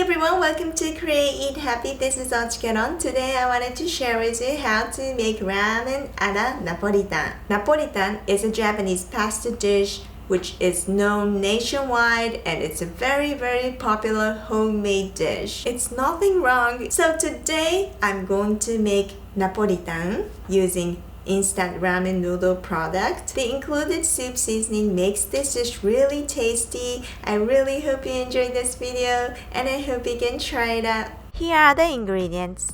everyone, welcome to Create Eat Happy. This is OCHIKERON. Today I wanted to share with you how to make ramen alla Napolitan. Napolitan is a Japanese pasta dish which is known nationwide and it's a very popular homemade dish. It's nothing wrong. So today I'm going to make Napolitan using instant ramen noodle product. The included soup seasoning makes this dish really tasty. I really hope you enjoyed this video and I hope you can try it out. Here are the ingredients.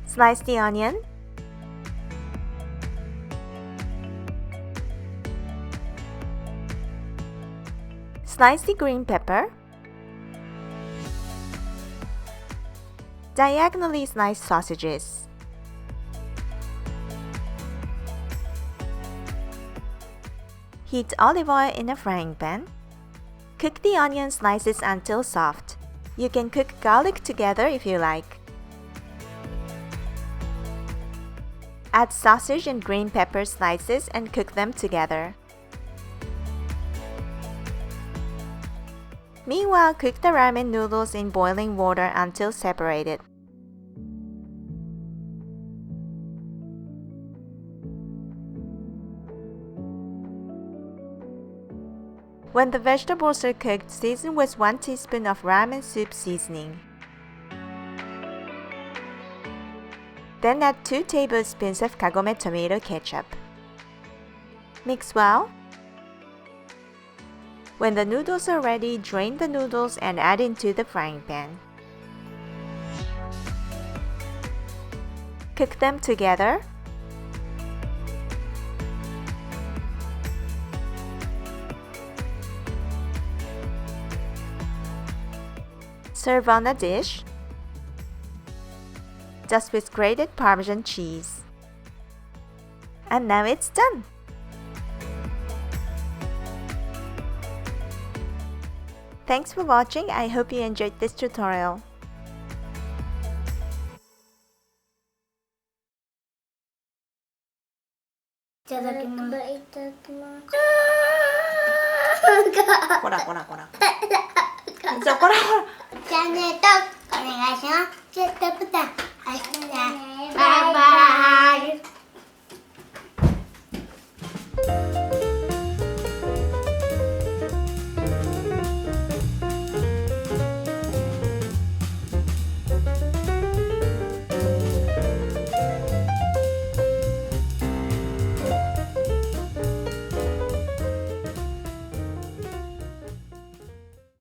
Slice the onion. Slice the green pepper. Diagonally sliced sausages. Heat olive oil in a frying pan. Cook the onion slices until soft. You can cook garlic together if you like. Add sausage and green pepper slices and cook them together. Meanwhile, cook the ramen noodles in boiling water until separated. When the vegetables are cooked, season with 1 teaspoon of ramen soup seasoning. Then add 2 tablespoons of kagome tomato ketchup. Mix well. When the noodles are ready, drain the noodles and add into the frying pan. Cook them together. Serve on a dish. Dust with grated Parmesan cheese. And now it's done! Thanks for watching. I hope you enjoyed this tutorial. Bye bye.